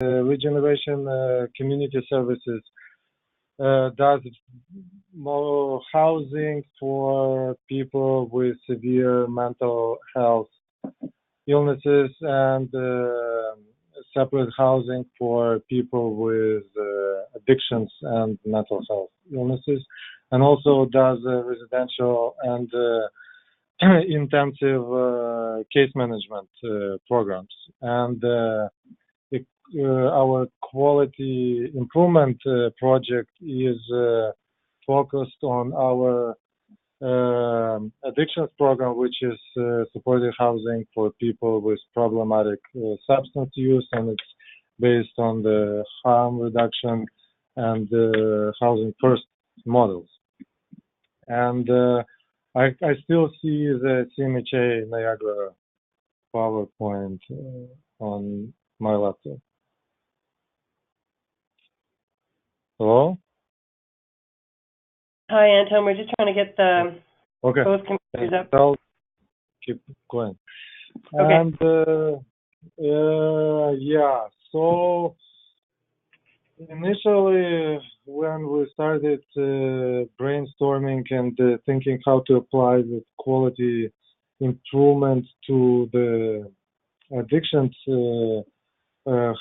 Regeneration Community Services does more housing for people with severe mental health illnesses and separate housing for people with addictions and mental health illnesses, and also does residential and intensive case management programs. And our quality improvement project is focused on our addictions program, which is supportive housing for people with problematic substance use, and it's based on the harm reduction and housing first models. And I still see the CMHA Niagara PowerPoint on my laptop. Hello? Hi, Anton. We're just trying to get the okay. both computers up. I'll keep going. Okay. And yeah, so initially when we started brainstorming and thinking how to apply the quality improvement to the addictions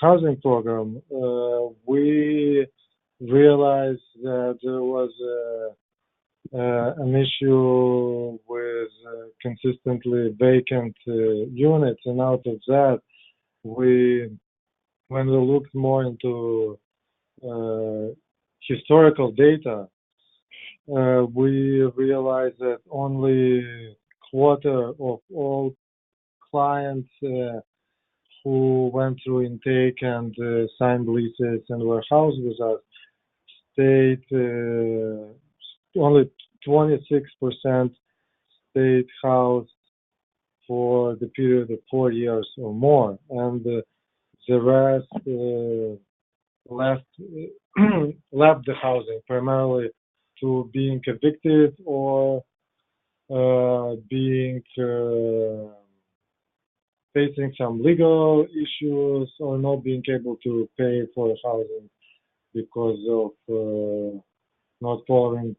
housing program, we realized that there was an issue with consistently vacant units, and out of that, when we looked more into historical data, we realized that only quarter of all clients who went through intake and signed leases and were housed with us stayed, only 26% stayed housed for the period of 4 years or more, and the rest left the housing primarily to being evicted or being facing some legal issues or not being able to pay for housing because of not following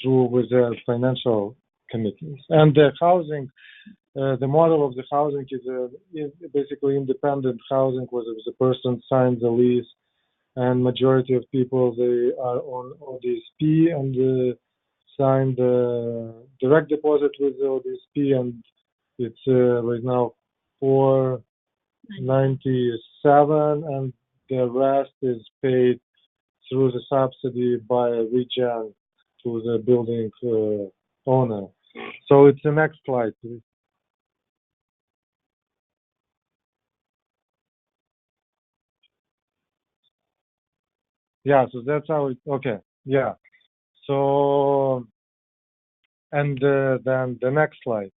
through with their financial commitments. And the housing, the model of the housing is basically independent housing, where the person signs a lease, and majority of people, they are on ODSP and sign the direct deposit with the ODSP, and it's right now $497, and the rest is paid through the subsidy by Regen to the building owner. So it's the next slide, please. Yeah, so that's how it, okay, yeah. So, and then the next slide.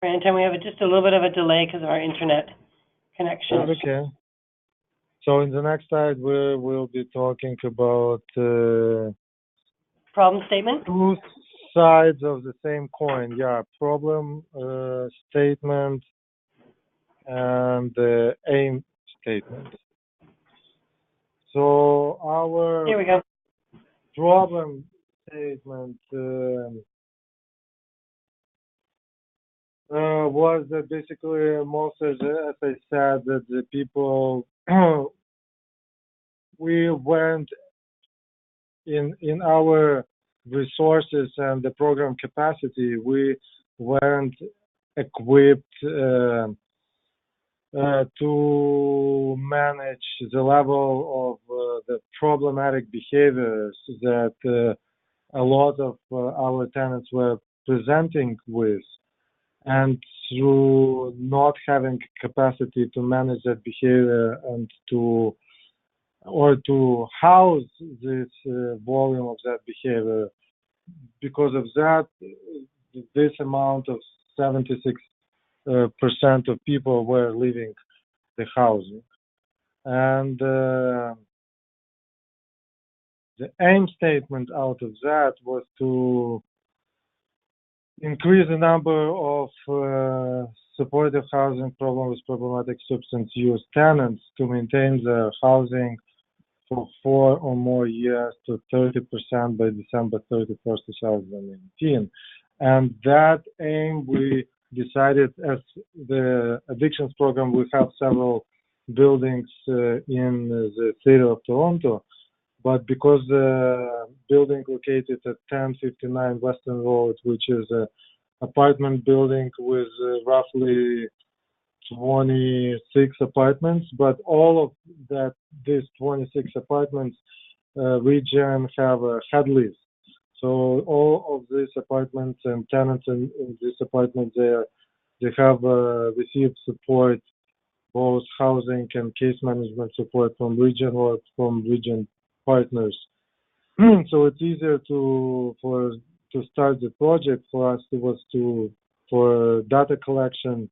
Anton, we have just a little bit of a delay because of our internet connection. Okay. So in the next slide, we will be talking about problem statement. Two sides of the same coin. Yeah, problem statement and aim statement. So our Here we go. problem statement was that basically most, as I said, that the people we went in our resources and the program capacity, we weren't equipped to manage the level of the problematic behaviors that a lot of our tenants were presenting with. And through not having capacity to manage that behavior and to house this volume of that behavior, because of that, this amount of 76% of people were leaving the housing. And the aim statement out of that was to increase the number of supportive housing problem with problematic substance use tenants to maintain their housing for 4 or more years to 30% by December 31st, 2019. And that aim, we decided as the addictions program, we have several buildings in the city of Toronto, but because the building located at 1059 Western Road, which is an apartment building with roughly 26 apartments, but all of these 26 apartments, Regen have a head lease. So all of these apartments and tenants in these apartments, they have received support, both housing and case management support from Regen or from Regen partners. So it's easier to start the project for us. It was for data collection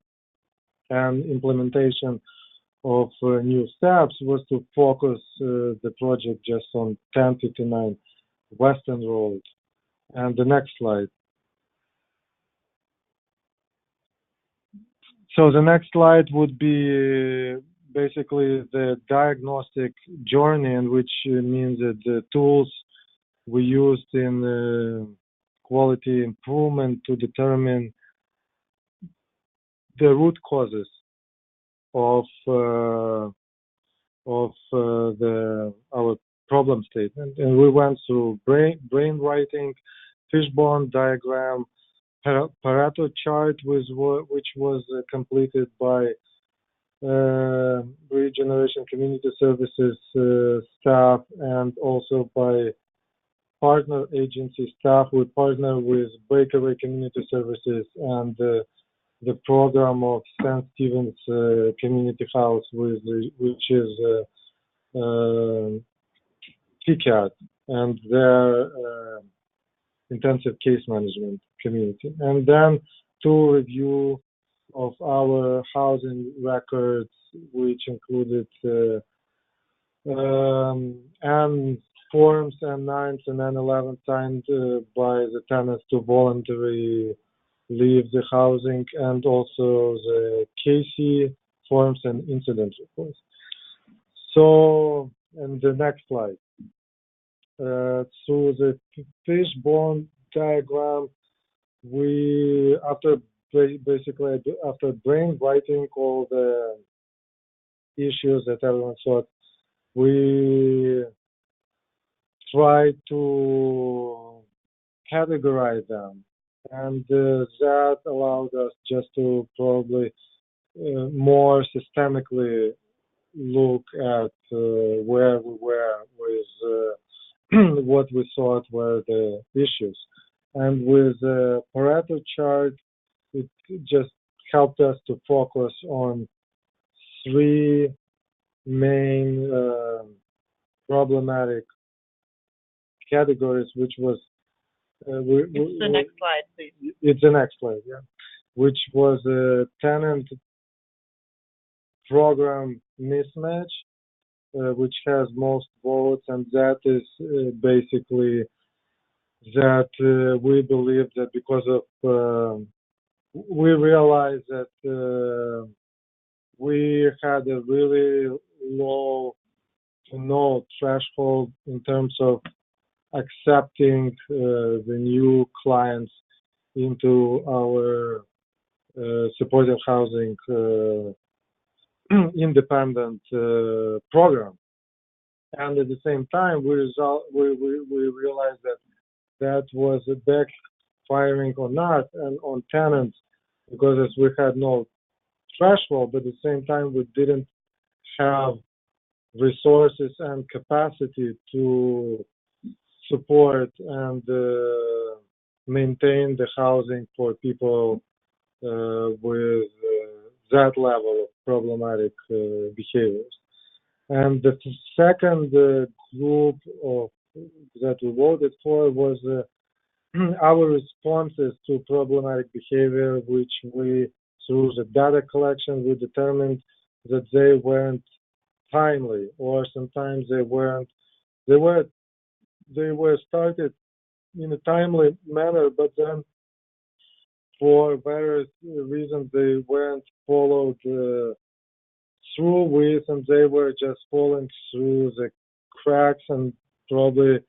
and implementation of new steps was to focus the project just on 1059 Western Road. And the next slide. So the next slide would be basically the diagnostic journey, in which means that the tools we used in quality improvement to determine the root causes of our problem statement, and we went through brain writing, fishbone diagram, Pareto chart, which was completed by Regeneration Community Services staff and also by partner agency staff. We partner with Breakaway Community Services and the program of St. Stephen's Community House, which is E-QIP, and their intensive case management community. And then two review of our housing records, which included and forms N9s and N11 signed by the tenants to voluntarily leave the housing, and also the KC forms and incident reports. So, and the next slide. So the fishbone diagram, we after brain writing all the issues that everyone thought, we tried to categorize them, and that allowed us just to probably more systemically look at where we were with what we thought were the issues. And with the Pareto chart, it just helped us to focus on three main problematic categories, which was it's the next slide, please. It's the next slide, yeah. Which was a tenant program mismatch, which has most votes, and that is basically that we believe that because of we realized that we had a really low to no threshold in terms of accepting the new clients into our supportive housing independent program. And at the same time, we realized that that was backfiring on us and on tenants, because as we had no threshold, but at the same time we didn't have resources and capacity to support and maintain the housing for people with that level of problematic behaviors. And the second group of that we voted for was our responses to problematic behavior, which we, through the data collection, we determined that they weren't timely, or sometimes they were started in a timely manner, but then for various reasons, they weren't followed through with, and they were just falling through the cracks, and probably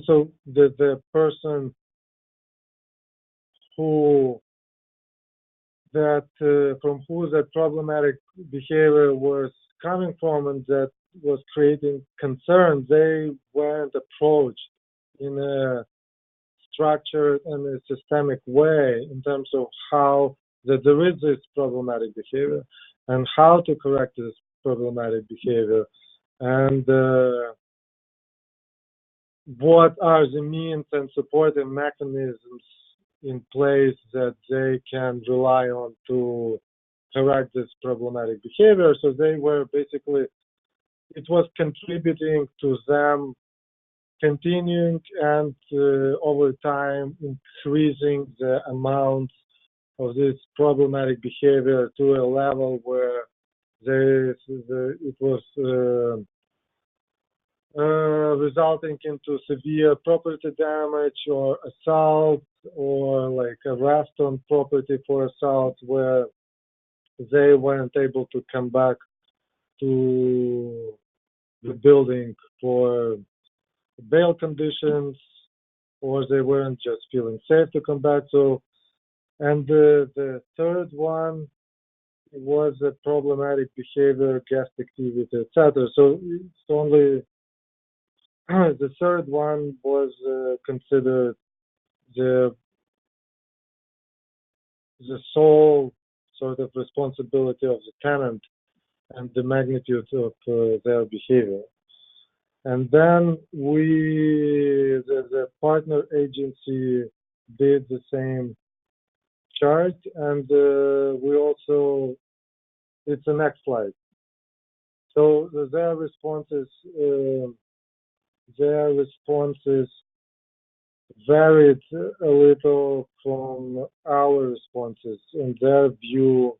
so the person who that from who that problematic behavior was coming from and that was creating concern, they weren't approached in a structured and a systemic way in terms of how that there is this problematic behavior and how to correct this problematic behavior, and what are the means and supporting mechanisms in place that they can rely on to correct this problematic behavior. So they were basically, it was contributing to them continuing and over time increasing the amount of this problematic behavior to a level where it was resulting into severe property damage or assault or like arrest on property for assault, where they weren't able to come back to the building for bail conditions, or they weren't just feeling safe to come back. So, and the third one was a problematic behavior, guest activity, etc. So it's only the third one was considered the sole sort of responsibility of the tenant and the magnitude of their behavior. And then the partner agency did the same chart, and we also, it's the next slide. So their responses varied a little from our responses, and their view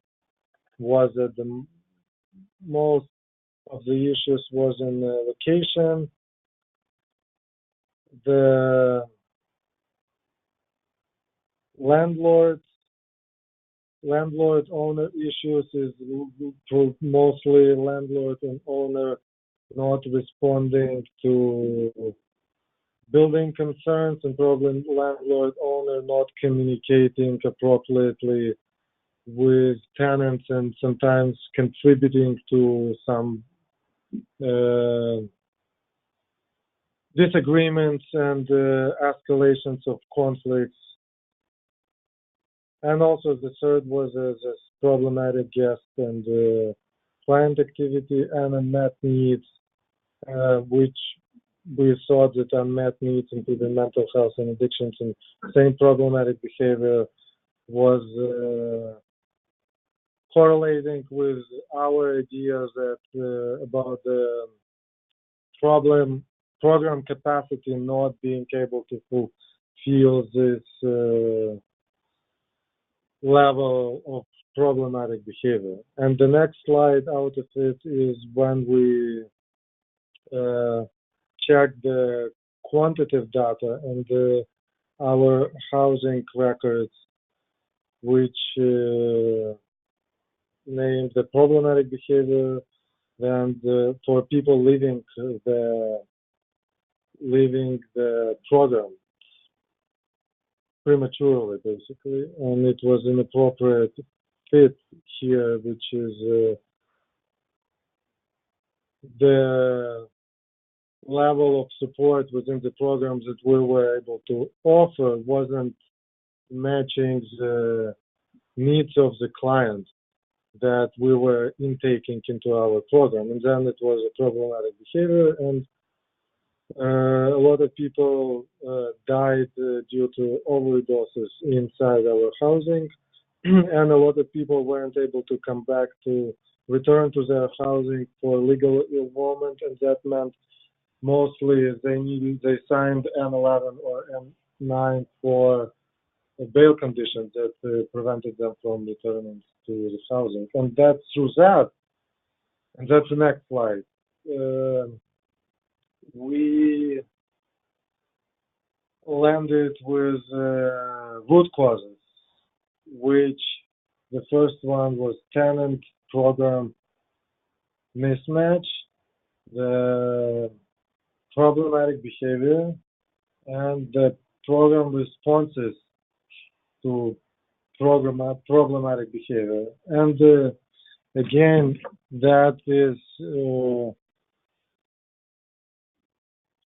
was that the most of the issues was in location. The landlord-owner issues is mostly landlord and owner not responding to building concerns, and probably landlord-owner not communicating appropriately with tenants and sometimes contributing to some disagreements and escalations of conflicts. And also the third was this problematic guest and client activity and unmet needs, which we saw that unmet needs, including mental health and addictions and same problematic behavior, was correlating with our ideas that about the program capacity not being able to fulfill this level of problematic behavior. And the next slide out of it is when we check the quantitative data and our housing records, which named the problematic behavior and for people leaving the program prematurely, basically, and it was an appropriate fit here, which is the level of support within the programs that we were able to offer wasn't matching the needs of the client that we were intaking into our program. And then it was a problematic behavior, and a lot of people died due to overdoses inside our housing, and a lot of people weren't able to come back to return to their housing for legal involvement, and that meant mostly they signed N11 or N9 for a bail condition that prevented them from returning to the housing. And that's through that, and that's the next slide. We landed with root causes. which the first one was tenant-program mismatch, the problematic behavior, and the program responses to problematic behavior. And again, that is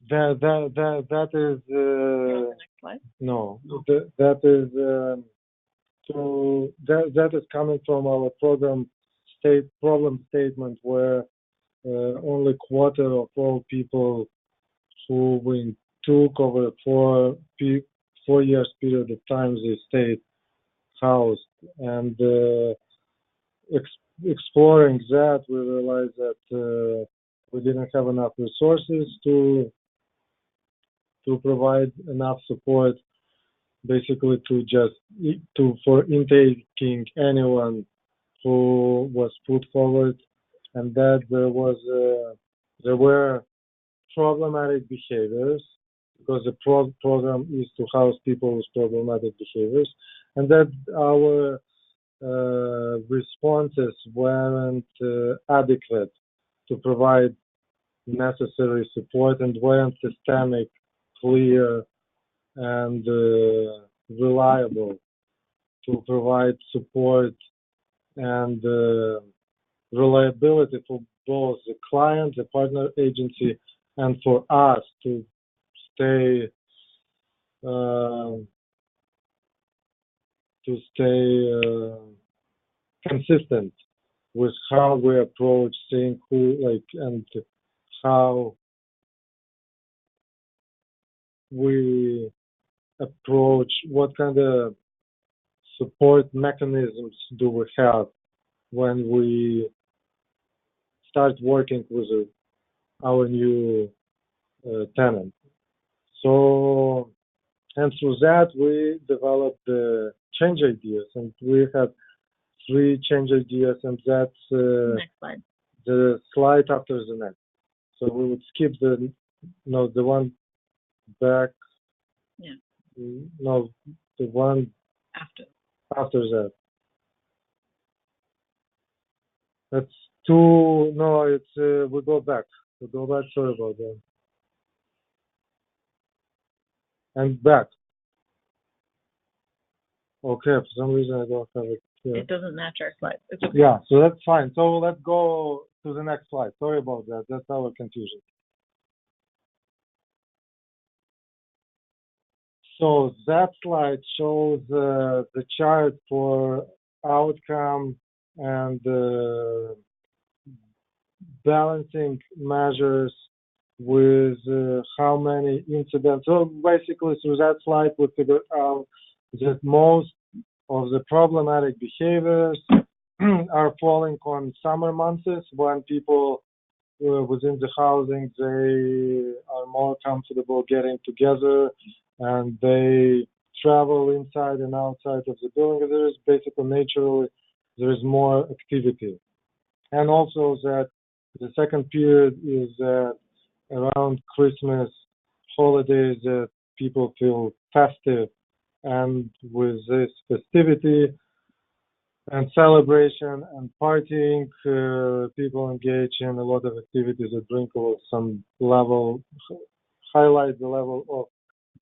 that is Next slide. no, that is so that is coming from our problem statement, where only quarter of all people who we took over 4 years period of time, they stayed housed. And exploring that, we realized that we didn't have enough resources to provide enough support, basically for intaking anyone who was put forward, and that there were problematic behaviors, because the program is to house people with problematic behaviors, and that our responses weren't adequate to provide necessary support and weren't systemic, clear, and reliable to provide support and reliability for both the client, the partner agency, and for us to stay consistent with how we approach seeing and how we approach, what kind of support mechanisms do we have when we start working with our new tenant. So, and through that, we developed the change ideas, and we had 3 change ideas, and that's Next slide. the slide after the next. So we would skip the one back. Yeah. No, the one after that. That's 2. No, it's we go back. Sorry about that. And back. Okay, for some reason I don't have it here. It doesn't match our slide. It's okay. Yeah, so that's fine. So let's go to the next slide. Sorry about that. That's our confusion. So that slide shows the chart for outcome and balancing measures with how many incidents. So basically, through that slide, we figured out that most of the problematic behaviors are falling on summer months, when people within the housing, they are more comfortable getting together, and they travel inside and outside of the building. There is basically naturally there is more activity, and also that the second period is around Christmas holidays, that people feel festive, and with this festivity and celebration and partying, people engage in a lot of activities that bring about some level, highlight the level of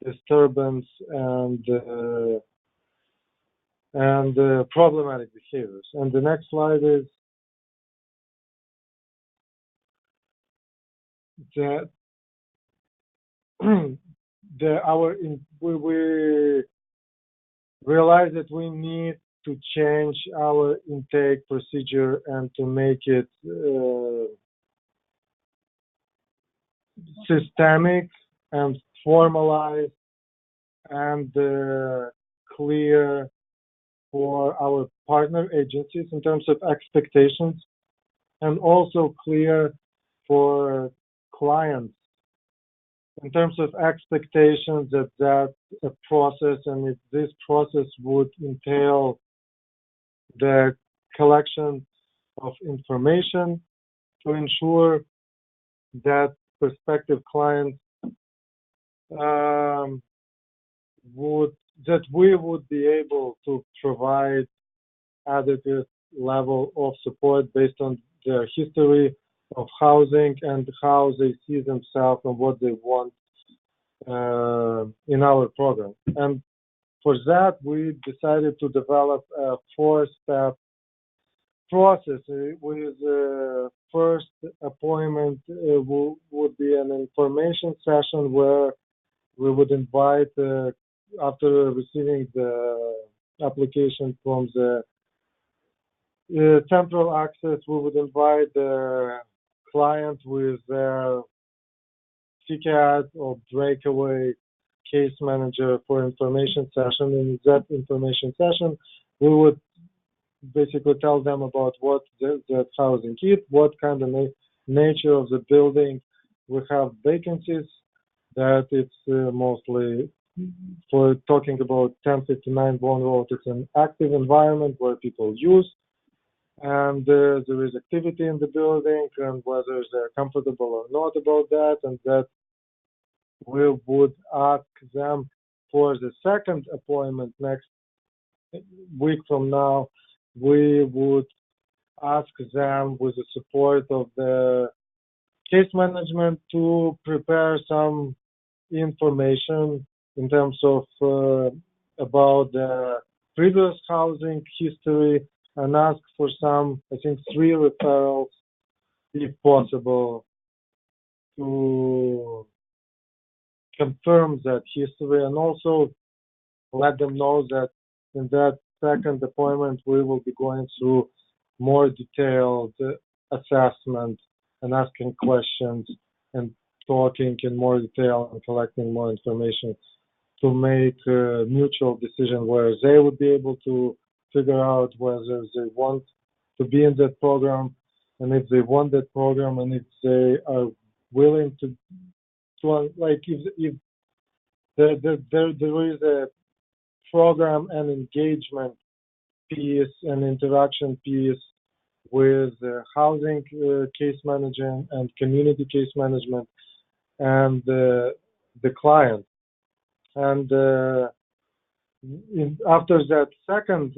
disturbance and problematic behaviors. And the next slide is that we realize that we need to change our intake procedure and to make it systemic and formalized and clear for our partner agencies in terms of expectations, and also clear for clients in terms of expectations that a process, and if this process would entail the collection of information to ensure that prospective clients would that we would be able to provide adequate level of support based on their history of housing and how they see themselves and what they want in our program. And for that, we decided to develop a four-step process with first appointment would be an information session where we would invite, after receiving the application from the temporal access, we would invite the client with their TCAT or breakaway case manager for information session. In that information session, we would basically tell them about what that housing is, what kind of nature of the building. We have vacancies that it's mostly, for talking about 1059 Bond Road, it's an active environment where people use, and there is activity in the building, and whether they're comfortable or not about that, and that we would ask them for the second appointment next week from now. We would ask them, with the support of the case management, to prepare some information in terms of about the previous housing history, and ask for some, I think, 3 referrals, if possible, to confirm that history, and also let them know that in that second appointment we will be going through more detailed assessment and asking questions and talking in more detail and collecting more information to make a mutual decision where they would be able to figure out whether they want to be in that program, and if they want that program, and if they are willing to like, if there is a program and engagement piece and interaction piece with housing case management and community case management and the client. And after that second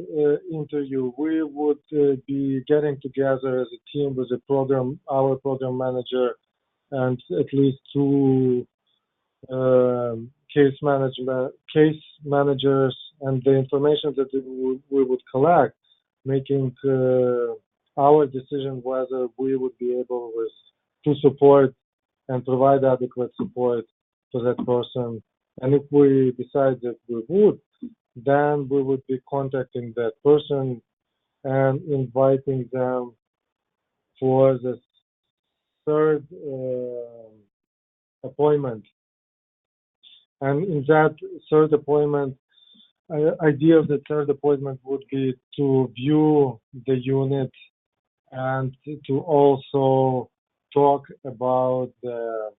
interview, we would be getting together as a team with our program manager, and at least 2 case managers, and the information that we would collect, making our decision whether we would be able to support and provide adequate support to that person. And if we decide that we would, then we would be contacting that person and inviting them for the third appointment. And in that third appointment, idea of the third appointment would be to view the unit and to also talk about the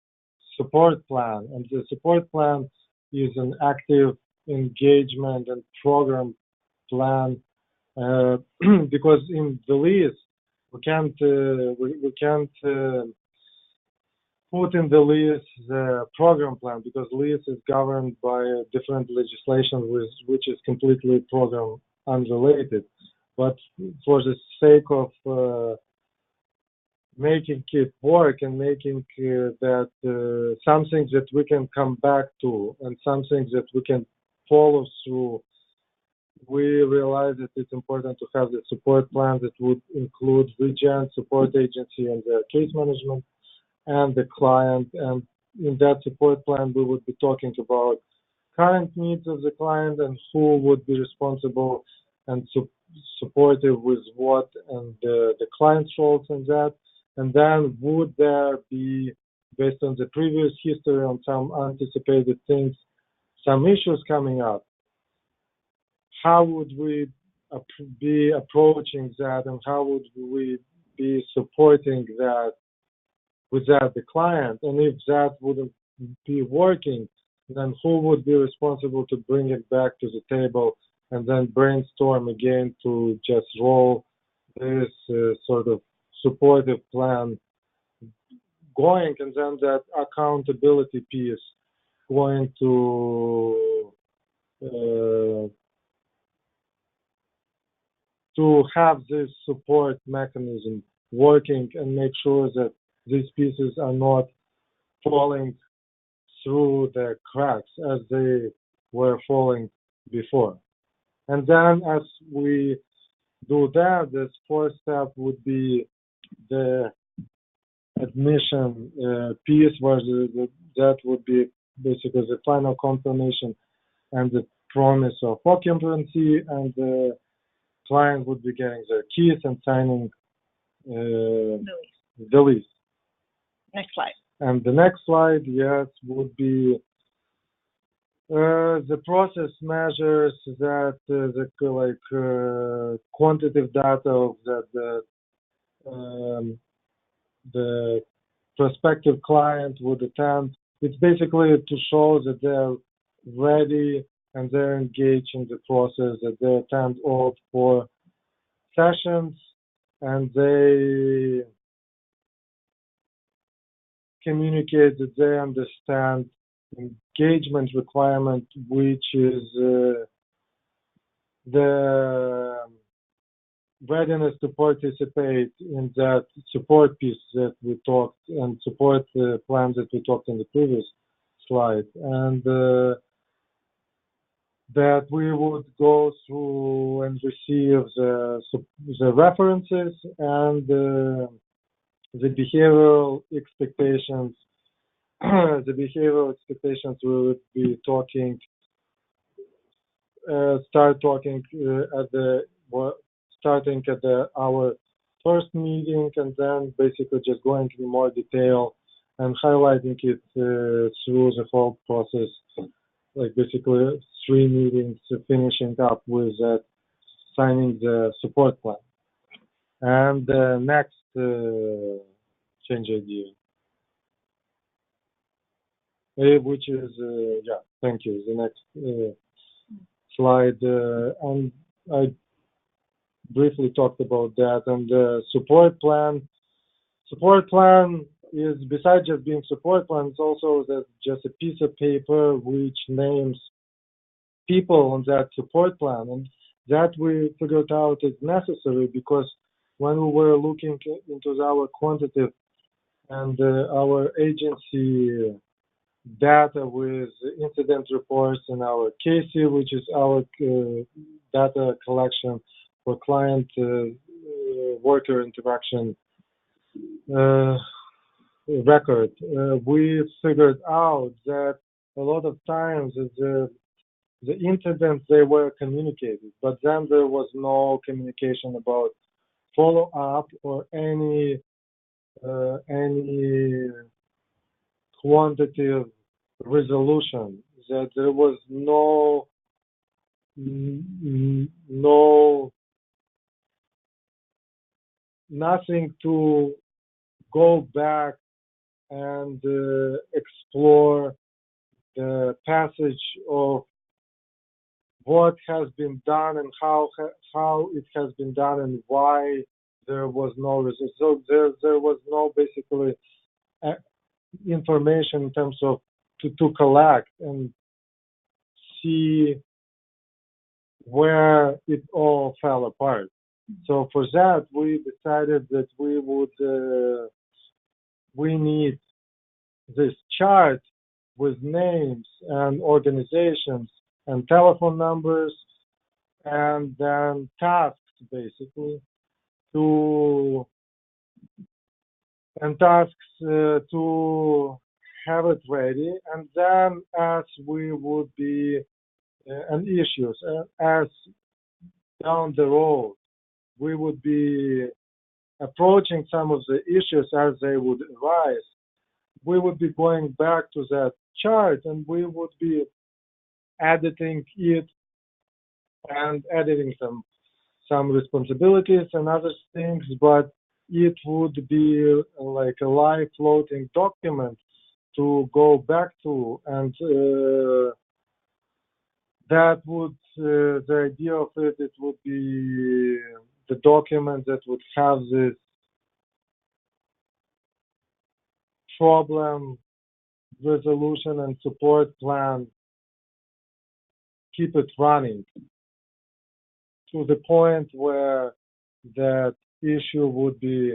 support plan. And the support plan is an active engagement and program plan, because in the lease we can't put in the lease the program plan, because lease is governed by a different legislation which is completely program unrelated. But for the sake of making it work and making that something that we can come back to and something that we can follow through, we realize that it's important to have the support plan that would include Regen, support agency, and the case management and the client. And in that support plan, we would be talking about current needs of the client and who would be responsible and supportive with what, and the client's roles in that. And then would there be, based on the previous history on some anticipated things, some issues coming up? How would we be approaching that, and how would we be supporting that with the client? And if that wouldn't be working, then who would be responsible to bring it back to the table and then brainstorm again to just roll this sort of supportive plan going, and then that accountability piece going to to have this support mechanism working and make sure that these pieces are not falling through the cracks as they were falling before. And then as we do that, the fourth step would be the admission piece, where that would be basically the final confirmation and the promise of occupancy, and the client would be getting their keys and signing the lease. Next slide. And the next slide, yes, would be the process measures that the quantitative data of the prospective client would attend. It's basically to show that they're ready and they're engaged in the process, that they attend all 4 sessions, and they communicate that they understand engagement requirement, which is the readiness to participate in that support piece that we talked, and support plan that we talked in the previous slide, and that we would go through and receive the references and the behavioral expectations. The behavioral expectations we would be talking, starting at our first meeting, and then basically just going into more detail and highlighting it through the whole process, like basically 3 meetings, finishing up with signing the support plan. And the next change idea, which is, yeah, thank you, the next slide. And I briefly talked about that. And the support plan is, besides just being support plan, it's also just a piece of paper which names people on that support plan. And that we figured out is necessary because when we were looking into our quantitative and our agency data with incident reports and our KC, which is our data collection for client worker interaction record, we figured out that a lot of times the incidents, they were communicated, but then there was no communication about follow-up or any quantitative resolution, that there was no nothing to go back and explore the passage of what has been done and how it has been done and why there was no result. So there was no basically information in terms of to collect and see where it all fell apart. So for that, we decided that we need this chart with names and organizations and telephone numbers, and then tasks basically to have it ready, and then as we would be and issues as down the road we would be approaching some of the issues as they would arise, we would be going back to that chart and we would be editing it and editing some responsibilities and other things, but it would be like a live floating document to go back to, and that would the idea of it would be the document that would have this problem resolution and support plan keep it running to the point where that issue would be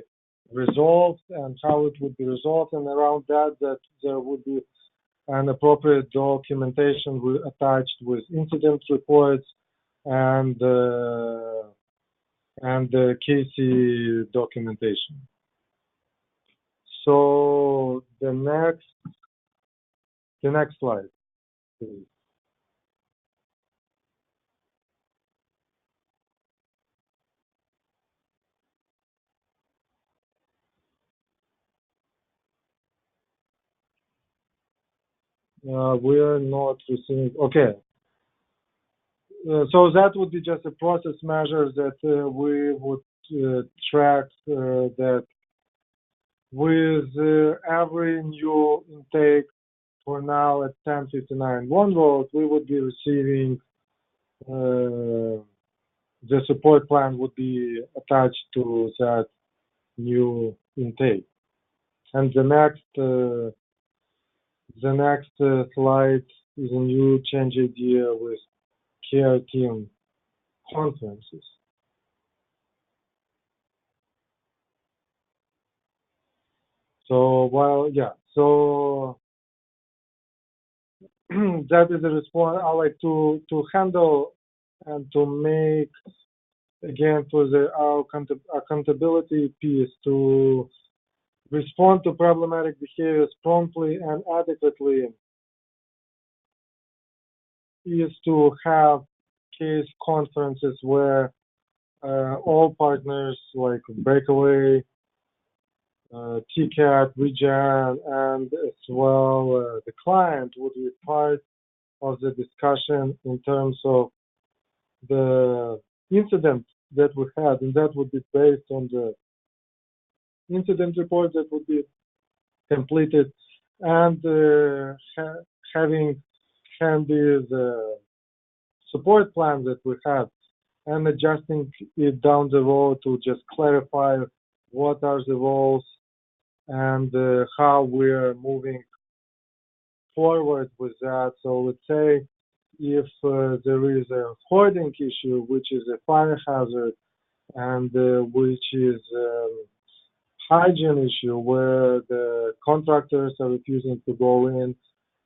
resolved and how it would be resolved, and around that there would be an appropriate documentation attached with incident reports and the KC documentation. So the next slide, please. We're not receiving. Okay. So that would be just a process measure that we would track that with every new intake for now at 1059 one volt, we would be receiving the support plan would be attached to that new intake. And the next slide is a new change idea with care team conferences. So so that is a response I like to handle and to make again for our accountability piece, to respond to problematic behaviors promptly and adequately, is to have case conferences where all partners like Breakaway, TCAT, Regen, and as well the client would be part of the discussion in terms of the incident that we had, and that would be based on the incident report that would be completed, and having handy the support plan that we have, and adjusting it down the road to just clarify what are the roles and how we're moving forward with that. So let's say if there is a hoarding issue, which is a fire hazard, and which is hygiene issue where the contractors are refusing to go in,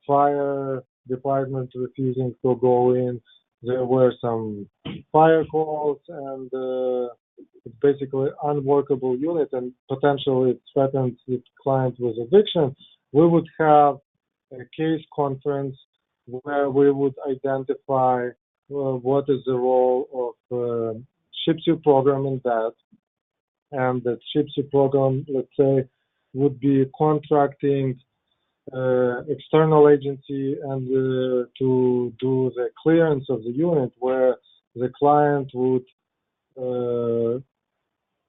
fire department refusing to go in, there were some fire calls, and it's basically unworkable unit and potentially it threatens the client with eviction. We would have a case conference where we would identify what is the role of SHIPSU program in that, and the SHIPSU program, let's say, would be contracting external agency and to do the clearance of the unit, where the client would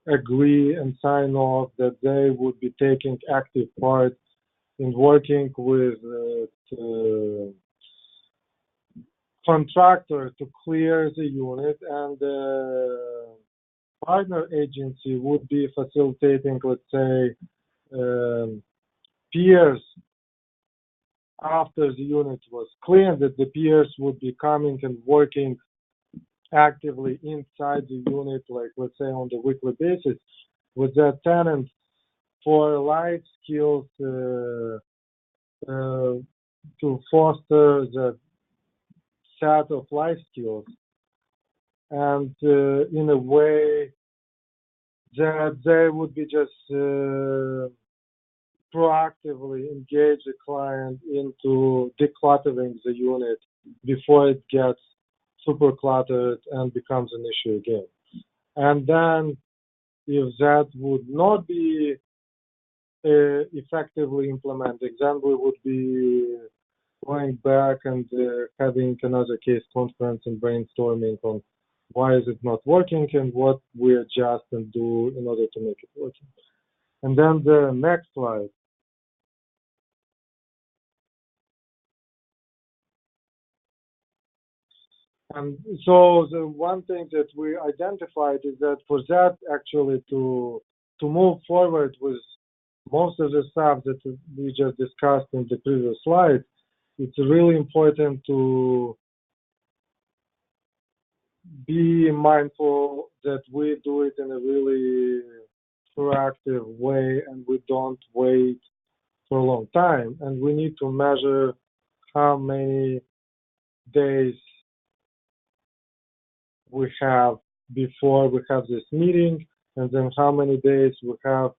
agree and sign off that they would be taking active part in working with contractor to clear the unit, and the partner agency would be facilitating, let's say, peers after the unit was cleared, that the peers would be coming and working actively inside the unit, like let's say on the weekly basis, with that tenant for life skills to foster the set of life skills, and in a way that they would be just proactively engage the client into decluttering the unit before it gets super cluttered and becomes an issue again. And then if that would not be effectively implemented, then we would be going back and having another case conference and brainstorming on why is it not working and what we adjust and do in order to make it working. And then the next slide. And so the one thing that we identified is that for that actually to move forward with most of the stuff that we just discussed in the previous slide, it's really important to be mindful that we do it in a really proactive way and we don't wait for a long time. And we need to measure how many days we have before we have this meeting, and then how many days we have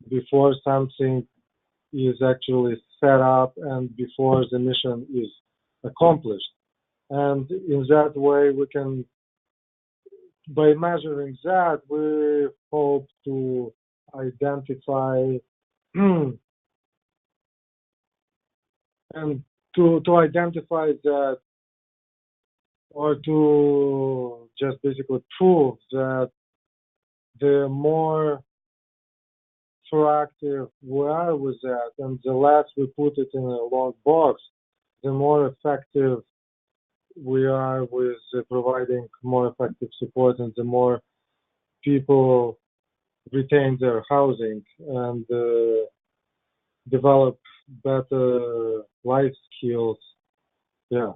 before something is actually set up and before the mission is accomplished. And in that way, we can, by measuring that, we hope to identify and to identify that, or to just basically prove that the more proactive we are with that and the less we put it in a long box, the more effective we are with providing more effective support, and the more people retain their housing and develop better life skills. Yeah.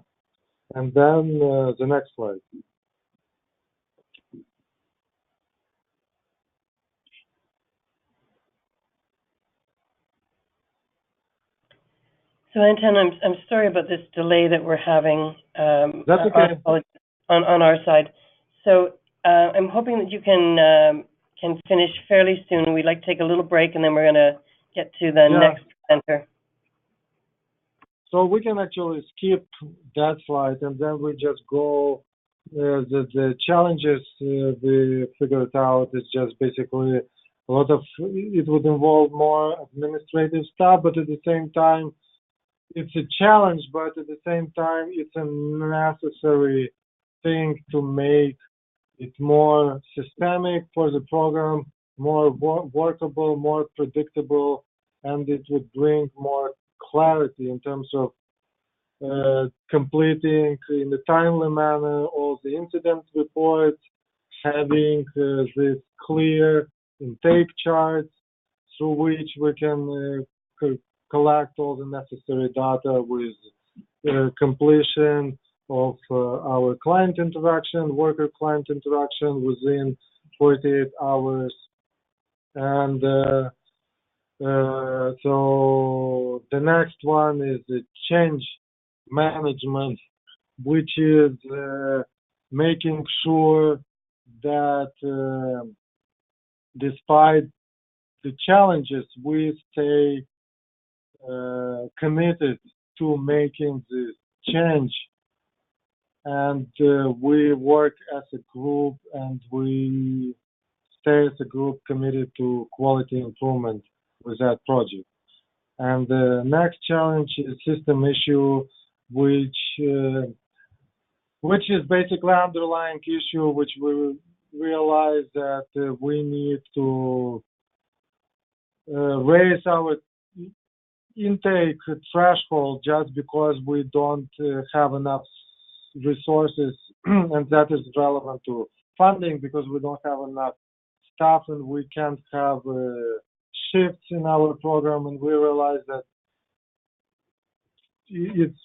And then the next slide. So Anton, I'm sorry about this delay that we're having. That's okay. On our side. So I'm hoping that you can finish fairly soon. We'd like to take a little break, and then we're going to get to the next presenter. So we can actually skip that slide, and then we just go. The challenges we figured out is just basically a lot of. It would involve more administrative stuff, but at the same time, it's a challenge. But at the same time, it's a necessary thing to make it more systemic for the program, more workable, more predictable, and it would bring more clarity in terms of completing in a timely manner all the incident reports, having this clear intake charts through which we can collect all the necessary data with completion of our client interaction, worker-client interaction within 48 hours. And so the next one is the change management, which is making sure that despite the challenges, we stay committed to making this change, and we work as a group, and we stay as a group committed to quality improvement with that project. And the next challenge is system issue, which is basically underlying issue, which we realize that we need to raise our intake threshold just because we don't have enough resources, and that is relevant to funding because we don't have enough staff and we can't have shifts in our program, and we realize that it's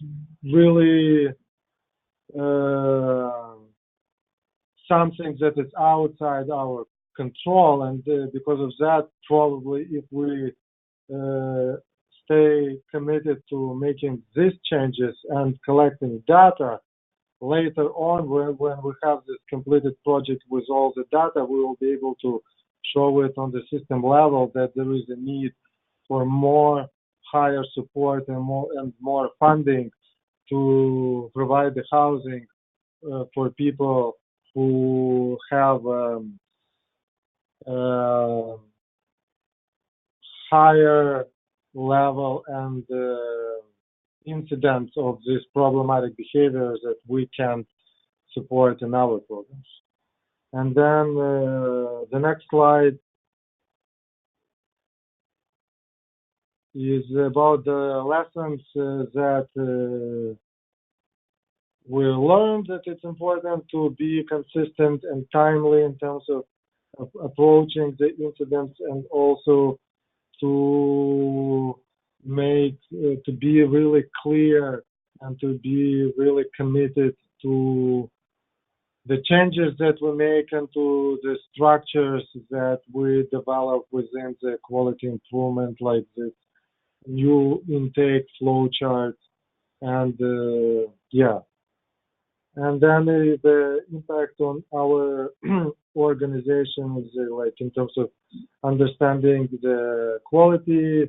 really something that is outside our control, and because of that, probably if we stay committed to making these changes and collecting data, later on when we have this completed project with all the data, we will be able to show it on the system level that there is a need for more higher support and more funding to provide the housing for people who have higher level and incidents of these problematic behaviors that we can support in our programs. And then the next slide is about the lessons that we learned, that it's important to be consistent and timely in terms of approaching the incidents, and also to make to be really clear and to be really committed to the changes that we make into the structures that we develop within the quality improvement, like the new intake flow chart, and yeah. And then the impact on our organization is like in terms of understanding the quality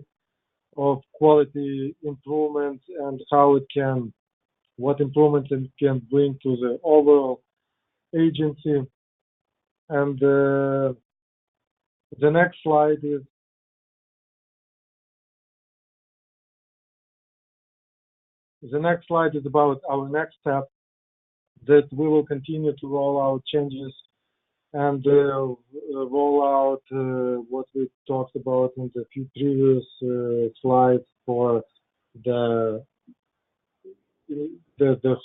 of quality improvement and how it can, what improvements it can bring to the overall agency. And the next slide is about our next step, that we will continue to roll out changes and roll out what we talked about in the few previous slides for the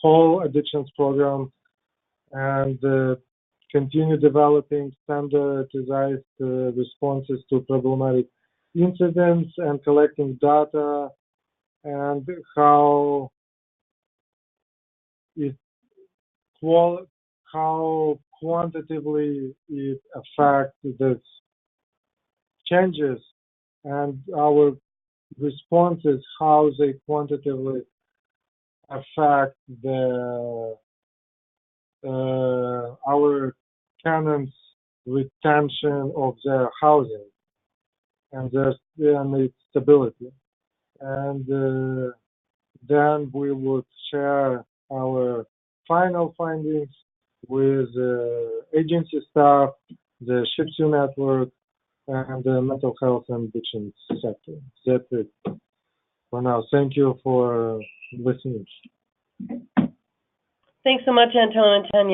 whole addictions program, and continue developing standardized responses to problematic incidents and collecting data, and how quantitatively it affects the changes, and our responses, how they quantitatively affect the our tenants' retention of their housing and its stability. And then we would share our final findings with agency staff, the SHIPSU network, and the mental health and addiction sector. That's it for now. Thank you for listening. Thanks so much, Anton and Tanya.